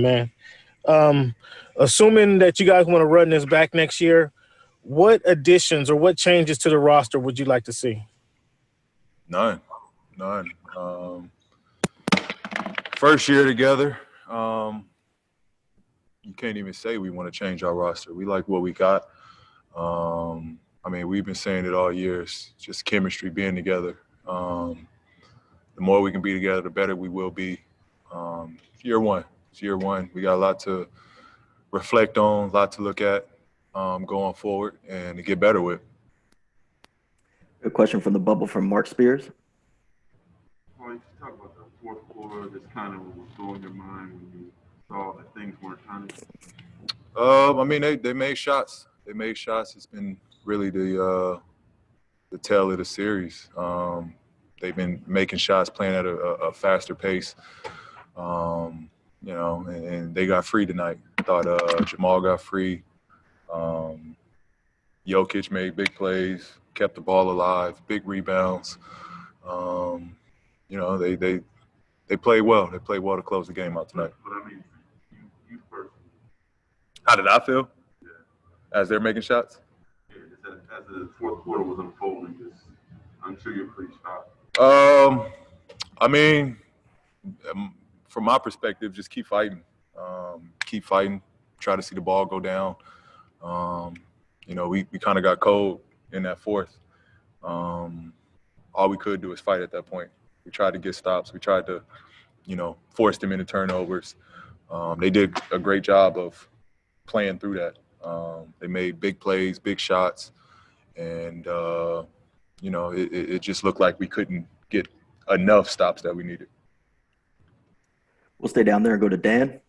man. Assuming that you guys want to run this back next year, what additions or what changes to the roster would you like to see? None. First year together, you can't even say we want to change our roster. We like what we got. We've been saying it all year. It's just chemistry, being together. The more we can be together, the better we will be. It's year one. We got a lot to reflect on, a lot to look at going forward and to get better with. A question from the bubble from Mark Spears. Well, you talk about the fourth quarter, just kind of what was blowing your mind when you saw that things weren't kind of. They made shots. It's been really the tail of the series. They've been making shots, playing at a faster pace. And they got free tonight. I thought Jamal got free. Jokic made big plays, kept the ball alive, big rebounds. They played well. They played well to close the game out tonight. But you personally. How did I feel? Yeah. As they're making shots? Yeah, just as the fourth quarter was unfolding, I'm sure you're pretty shocked. From my perspective, just keep fighting. Try to see the ball go down. We kind of got cold in that fourth. All we could do is fight at that point. We tried to get stops. We tried to, force them into turnovers. They did a great job of playing through that. They made big plays, big shots, and, it just looked like we couldn't get enough stops that we needed. We'll stay down there and go to Dan.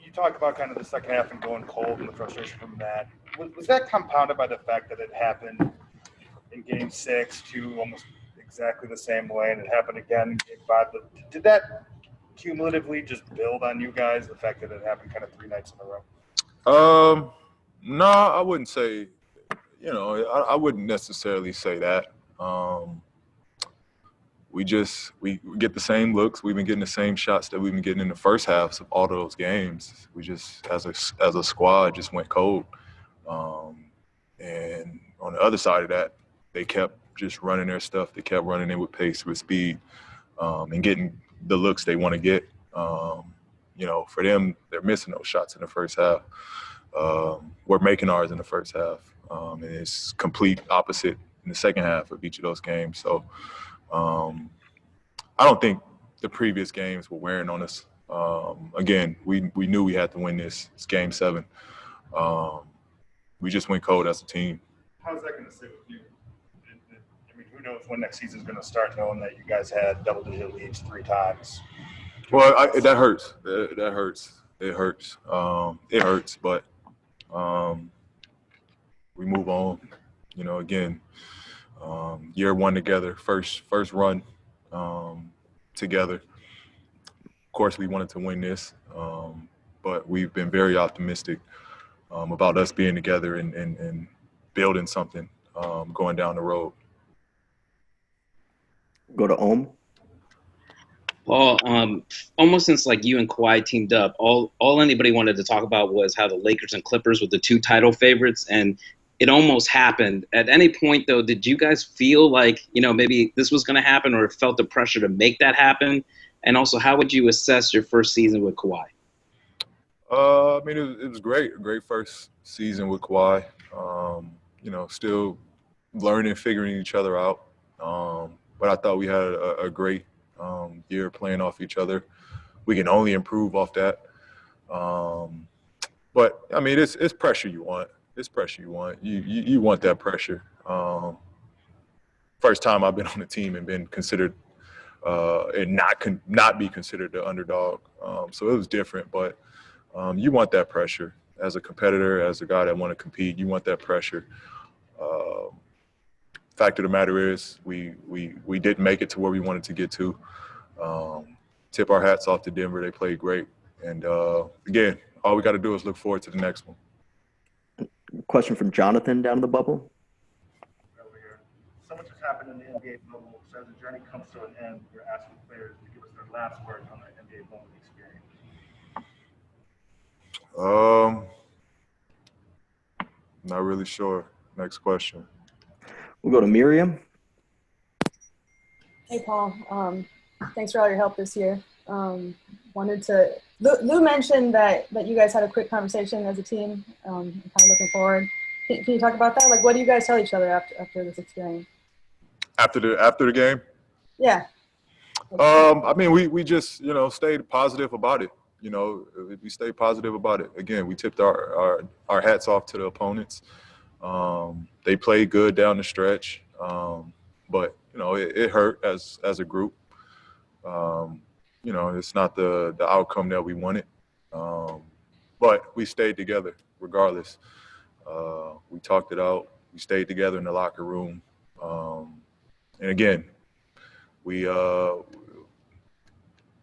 You talk about kind of the second half and going cold and the frustration from that. Was that compounded by the fact that it happened in Game 6 to almost exactly the same way, and it happened again in Game 5? Did that cumulatively just build on you guys, the fact that it happened kind of 3 nights in a row? No, I wouldn't say. I wouldn't necessarily say that. We get the same looks. We've been getting the same shots that we've been getting in the first halves of all those games. We just, as a squad, just went cold. And on the other side of that, they kept just running their stuff. They kept running in with pace, with speed, and getting the looks they want to get. For them, they're missing those shots in the first half. We're making ours in the first half. And it's complete opposite in the second half of each of those games. So, I don't think the previous games were wearing on us. Again, we knew we had to win this. It's Game 7. We just went cold as a team. How's that going to sit with you? Who knows when next season is going to start, knowing that you guys had double-digit leads 3 times? Well, that hurts. That hurts. It hurts. It hurts, but we move on. Again, year one together, first run together. Of course, we wanted to win this, but we've been very optimistic about us being together and building something going down the road. Go to Ohm. Well, almost since you and Kawhi teamed up, all anybody wanted to talk about was how the Lakers and Clippers were the 2 title favorites, and it almost happened. At any point, though, did you guys feel like, maybe this was going to happen, or felt the pressure to make that happen? And also, how would you assess your first season with Kawhi? It was great. A great first season with Kawhi. Still learning, figuring each other out. But I thought we had a great year playing off each other. We can only improve off that. But it's pressure you want. It's pressure you want. You want that pressure. First time I've been on a team and been considered and not be considered the underdog. So it was different, but you want that pressure as a competitor, as a guy that want to compete. You want that pressure. Fact of the matter is, we didn't make it to where we wanted to get to. Tip our hats off to Denver. They played great. And again, all we got to do is look forward to the next one. Question from Jonathan down in the bubble. Some much has happened in the NBA bubble. So as the journey comes to an end, we're asking players to give us their last words on their NBA bubble experience. Not really sure. Next question. We'll go to Miriam. Hey, Paul. Thanks for all your help this year. Wanted to Lou mentioned that you guys had a quick conversation as a team. Kind of looking forward. Can you talk about that? Like, what do you guys tell each other after this experience? After the game? Yeah. I mean, we just, stayed positive about it. We stayed positive about it. Again, we tipped our hats off to the opponents. They played good down the stretch, but it hurt as a group. It's not the outcome that we wanted, but we stayed together regardless. We talked it out. We stayed together in the locker room, and again, we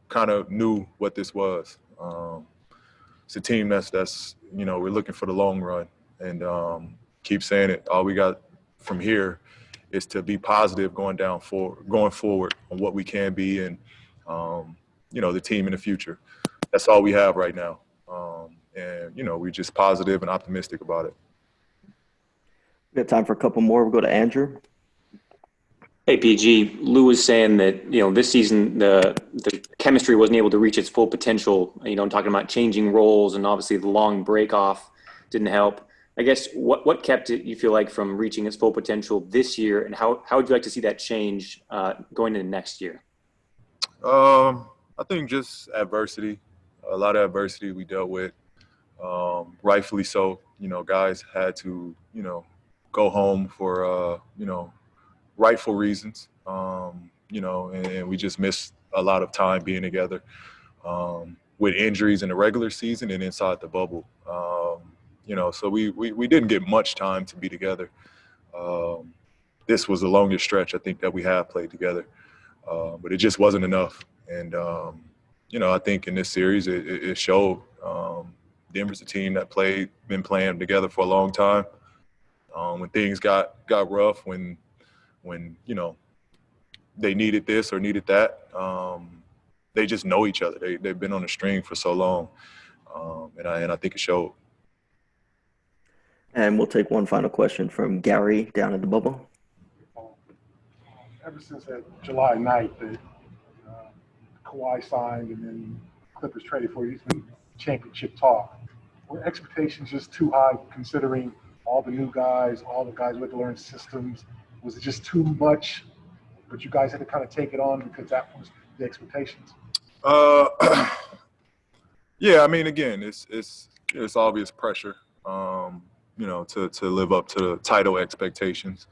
kind of knew what this was. It's a team that's we're looking for the long run, and keep saying it. All we got from here is to be positive going forward on what we can be, and the team in the future. That's all we have right now, and we're just positive and optimistic about it. We have time for a couple more. We'll go to Andrew. Hey, PG. Lou was saying that, this season the chemistry wasn't able to reach its full potential. I'm talking about changing roles, and obviously the long break off didn't help. I guess what kept it, you feel like, from reaching its full potential this year, and how would you like to see that change going into next year? I think just adversity. A lot of adversity we dealt with. Rightfully so. Guys had to, go home for, rightful reasons, and we just missed a lot of time being together with injuries in the regular season and inside the bubble. So we didn't get much time to be together. This was the longest stretch I think that we have played together, but it just wasn't enough. And, I think in this series it showed. Denver's a team that been playing together for a long time. When things got rough, when they needed this or needed that, they just know each other. They've been on the string for so long, and I think it showed. And we'll take one final question from Gary down at the bubble. Ever since that July 9th that Kawhi signed and then Clippers traded for you, it's been championship talk. Were expectations just too high considering all the new guys, all the guys who had to learn systems? Was it just too much, but you guys had to kind of take it on because that was the expectations? Yeah, I mean, again, it's obvious pressure, to live up to the title expectations.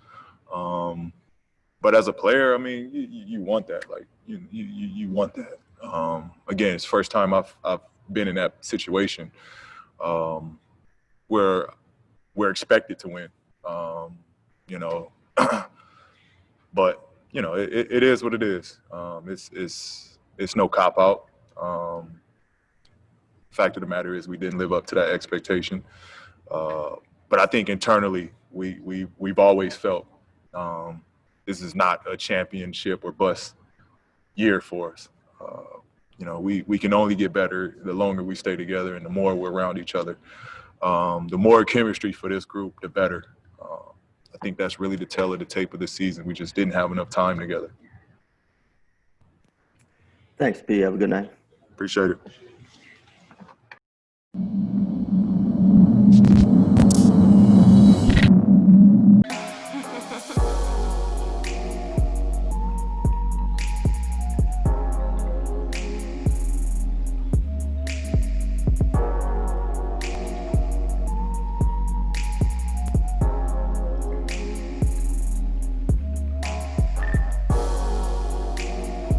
But as a player, I mean, you want that. Like, you want that. Again, it's the first time I've been in that situation where we're expected to win. But it is what it is. It's no cop out. Fact of the matter is we didn't live up to that expectation. But I think internally we've always felt this is not a championship or bust year for us. We can only get better the longer we stay together and the more we're around each other. The more chemistry for this group, the better. I think that's really the tale of the tape of the season. We just didn't have enough time together. Thanks, P. Have a good night. Appreciate it.